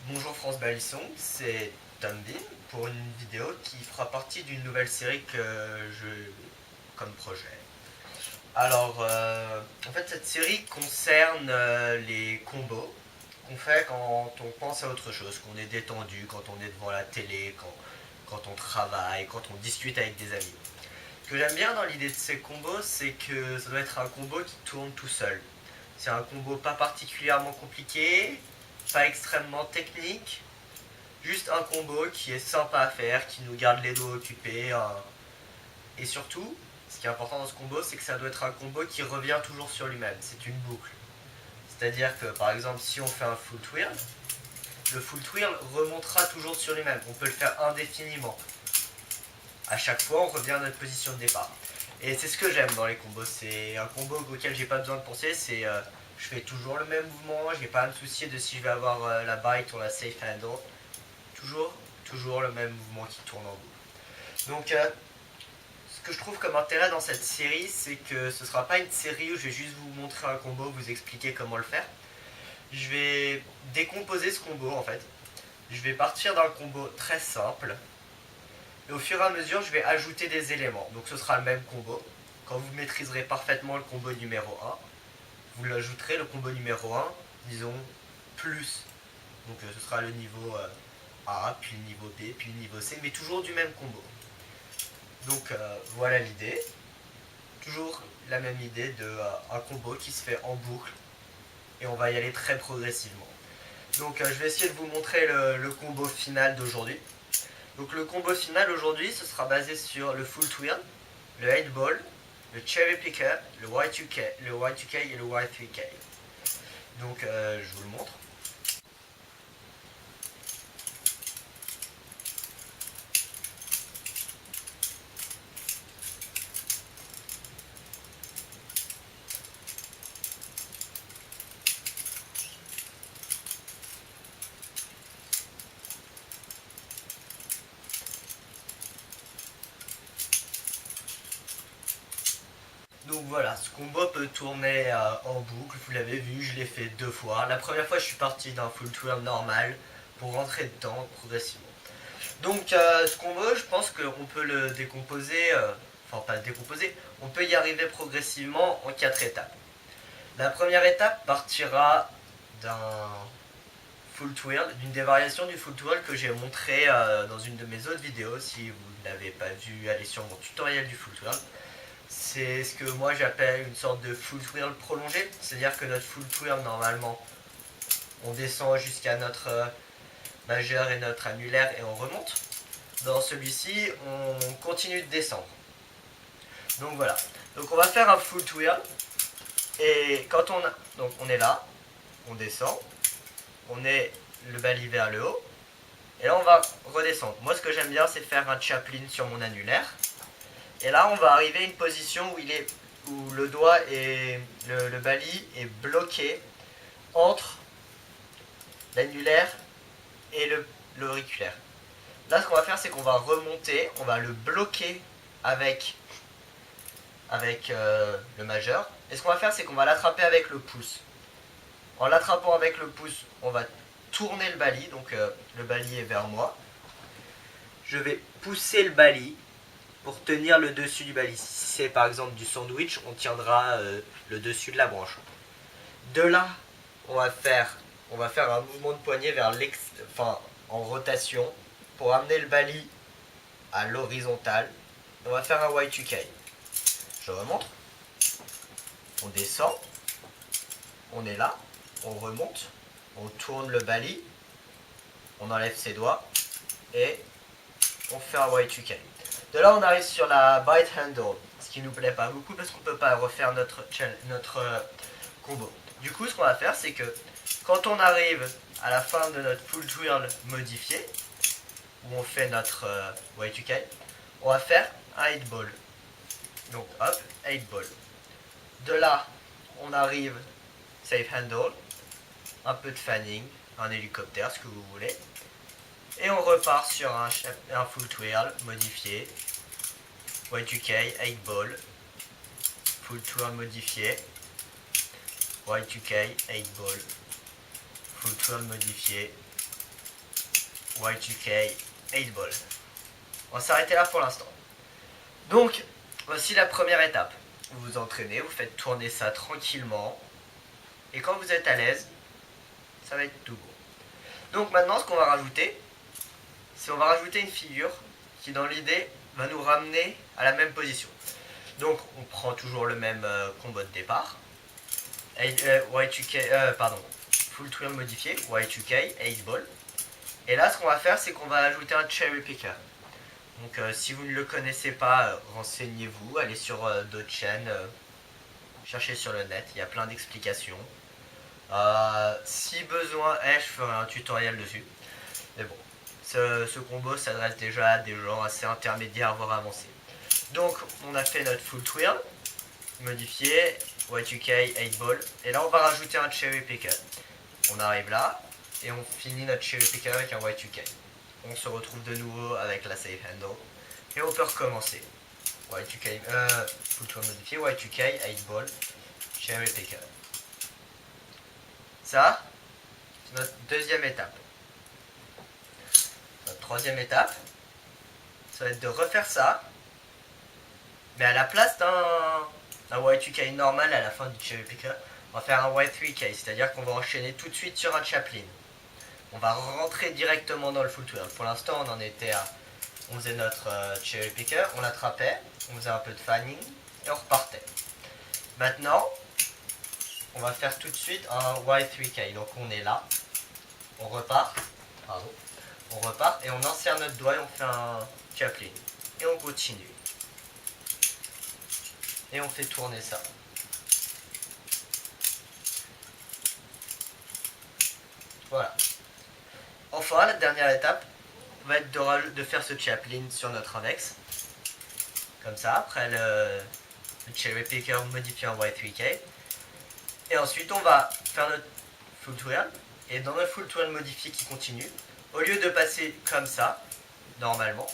Bonjour France Balisson, c'est Tom Bean pour une vidéo qui fera partie d'une nouvelle série que je comme projet. Alors, en fait, cette série concerne les combos qu'on fait quand on pense à autre chose, qu'on est détendu, quand on est devant la télé, quand on travaille, quand on discute avec des amis. Ce que j'aime bien dans l'idée de ces combos, c'est que ça doit être un combo qui tourne tout seul. C'est un combo pas particulièrement compliqué, pas extrêmement technique, juste un combo qui est sympa à faire, qui nous garde les dos occupés. Et surtout, ce qui est important dans ce combo, c'est que ça doit être un combo qui revient toujours sur lui-même. C'est une boucle. C'est-à-dire que par exemple, si on fait un full twirl, le full twirl remontera toujours sur lui-même. On peut le faire indéfiniment. À chaque fois, on revient à notre position de départ. Et c'est ce que j'aime dans les combos. C'est un combo auquel j'ai pas besoin de penser. Je fais toujours le même mouvement. J'ai pas à me soucier de si je vais avoir la bite ou la safe handle. Toujours le même mouvement qui tourne en boucle. Donc, ce que je trouve comme intérêt dans cette série, c'est que ce ne sera pas une série où je vais juste vous montrer un combo, vous expliquer comment le faire. Je vais décomposer ce combo en fait. Je vais partir d'un combo très simple. Et au fur et à mesure, je vais ajouter des éléments. Donc ce sera le même combo. Quand vous maîtriserez parfaitement le combo numéro 1, vous l'ajouterez le combo numéro 1, disons, plus. Donc ce sera le niveau A, puis le niveau B, puis le niveau C, mais toujours du même combo. Donc voilà l'idée. Toujours la même idée de un combo qui se fait en boucle. Et on va y aller très progressivement. Donc je vais essayer de vous montrer le combo final d'aujourd'hui. Donc le combo final aujourd'hui, ce sera basé sur le full twirl, le 8 ball, le cherry picker, le Y2K, et le Y3K. Donc je vous le montre. Donc voilà, ce combo peut tourner en boucle, vous l'avez vu, je l'ai fait 2 fois. La première fois, je suis parti d'un full twirl normal pour rentrer dedans progressivement. Donc ce combo, je pense qu'on peut le décomposer, enfin pas le décomposer, on peut y arriver progressivement en 4 étapes. La première étape partira d'un full twirl, d'une des variations du full twirl que j'ai montré dans une de mes autres vidéos. Si vous ne l'avez pas vu, allez sur mon tutoriel du full twirl. C'est ce que moi j'appelle une sorte de full twirl prolongé, c'est-à-dire que notre full twirl, normalement, on descend jusqu'à notre majeur et notre annulaire et on remonte. Dans celui-ci, on continue de descendre. Donc voilà. Donc on va faire un full twirl. Et quand donc on est là, on descend, on est le bali vers le haut, et là on va redescendre. Moi ce que j'aime bien, c'est faire un chaplin sur mon annulaire. Et là on va arriver à une position où le doigt et le bali est bloqué entre l'annulaire et l'auriculaire. Là ce qu'on va faire, c'est qu'on va remonter, on va le bloquer avec le majeur. Et ce qu'on va faire, c'est qu'on va l'attraper avec le pouce. En l'attrapant avec le pouce, on va tourner le bali, donc le bali est vers moi. Je vais pousser le bali pour tenir le dessus du bali. Si c'est par exemple du sandwich, on tiendra le dessus de la branche. De là, on va faire un mouvement de poignet vers en rotation pour amener le bali à l'horizontale. On va faire un Y2K. Je remonte. On descend. On est là. On remonte. On tourne le bali. On enlève ses doigts. Et on fait un Y2K. De là, on arrive sur la bite handle. Ce qui nous plaît pas beaucoup parce qu'on ne peut pas refaire notre combo. Du coup, ce qu'on va faire, c'est que quand on arrive à la fin de notre full twirl modifié, où on fait notre Y2K, on va faire un 8 ball. Donc hop, 8 ball. De là, on arrive safe handle, un peu de fanning, un hélicoptère, ce que vous voulez. Et on repart sur un full twirl modifié, Y2K, 8 ball, full twirl modifié, Y2K, 8 ball, full twirl modifié, Y2K, 8 ball. On va s'arrêter là pour l'instant. Donc, voici la première étape. Vous vous entraînez, vous faites tourner ça tranquillement. Et quand vous êtes à l'aise, ça va être tout beau. Donc maintenant, ce qu'on va rajouter, c'est on va rajouter une figure qui, dans l'idée, va nous ramener à la même position. Donc, on prend toujours le même combo de départ. Full twirl modifié, Y2K, 8 ball. Et là, ce qu'on va faire, c'est qu'on va ajouter un cherry picker. Donc, si vous ne le connaissez pas, renseignez-vous, allez sur d'autres chaînes, cherchez sur le net, il y a plein d'explications. Si besoin est, je ferai un tutoriel dessus. Mais bon, ce combo s'adresse déjà à des gens assez intermédiaires, voire avancés. Donc, on a fait notre full twirl, modifié, Y2K, 8 ball. Et là, on va rajouter un cherry picker. On arrive là, et on finit notre cherry picker avec un Y2K. On se retrouve de nouveau avec la safe handle. Et on peut recommencer. Y2K, full twirl modifié, Y2K, 8 ball, cherry picker. Ça, c'est notre deuxième étape. Notre troisième étape, ça va être de refaire ça, mais à la place d'un Y2K normal à la fin du cherry picker, on va faire un Y3K, c'est-à-dire qu'on va enchaîner tout de suite sur un chaplin. On va rentrer directement dans le full twirl. Pour l'instant, on en était à... On faisait notre cherry picker, on l'attrapait, on faisait un peu de fanning, et on repartait. Maintenant, on va faire tout de suite un Y3K. Donc on est là, on repart, on repart et on insère notre doigt et on fait un chaplin. Et on continue. Et on fait tourner ça. Voilà. Enfin, la dernière étape va être de faire ce chaplin sur notre index. Comme ça, après le cherry picker modifié en Y3K. Et ensuite, on va faire notre full twirl. Et dans notre full twirl modifié qui continue, au lieu de passer comme ça, normalement,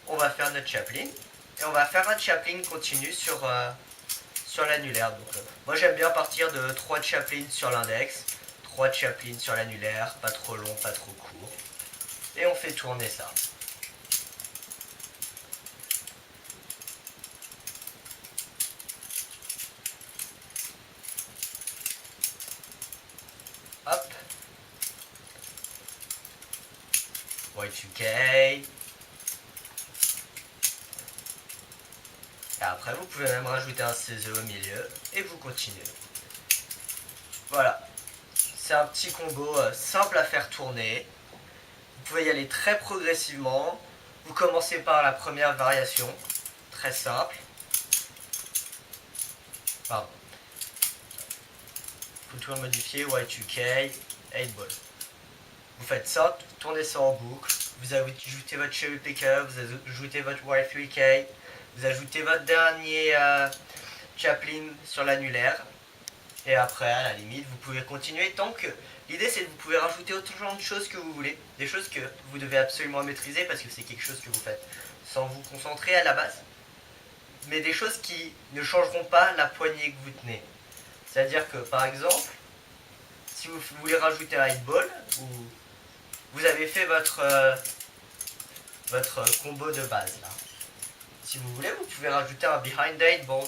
on va faire notre chaplin. Et on va faire un chaplin continu sur l'annulaire. Donc, moi, j'aime bien partir de 3 chaplins sur l'index, 3 chaplins sur l'annulaire, pas trop long, pas trop court. Et on fait tourner ça. Hop. Y2K. Et après, vous pouvez même rajouter un CZ au milieu et vous continuez. Voilà. C'est un petit combo simple à faire tourner. Vous pouvez y aller très progressivement. Vous commencez par la première variation, très simple. Pardon. Full twirl modifié, Y2K, 8 ball. Vous faites ça, tournez ça en boucle. Vous ajoutez votre cherry picker, vous ajoutez votre Y3K, vous ajoutez votre dernier chaplin sur l'annulaire. Et après, à la limite, vous pouvez continuer tant que... L'idée, c'est que vous pouvez rajouter autant de choses que vous voulez. Des choses que vous devez absolument maîtriser parce que c'est quelque chose que vous faites sans vous concentrer à la base. Mais des choses qui ne changeront pas la poignée que vous tenez. C'est-à-dire que, par exemple, si vous voulez rajouter un hit ball, ou vous avez fait votre combo de base, là. Si vous voulez, vous pouvez rajouter un behind the hit ball.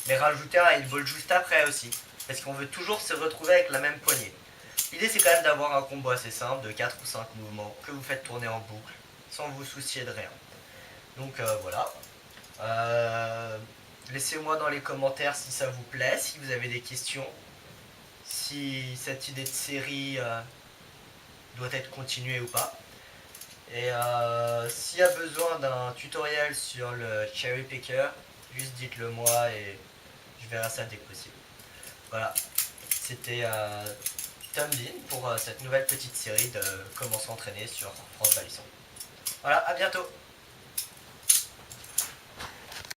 Mais rajouter un hit ball juste après aussi. Parce qu'on veut toujours se retrouver avec la même poignée. L'idée, c'est quand même d'avoir un combo assez simple de 4 ou 5 mouvements que vous faites tourner en boucle sans vous soucier de rien. Donc voilà. Laissez-moi dans les commentaires si ça vous plaît, si vous avez des questions, si cette idée de série doit être continuée ou pas. Et s'il y a besoin d'un tutoriel sur le cherry picker, juste dites-le moi et je verrai ça dès que possible. Voilà, c'était Tom Bean pour cette nouvelle petite série de comment s'entraîner sur France Balisson. Voilà, à bientôt.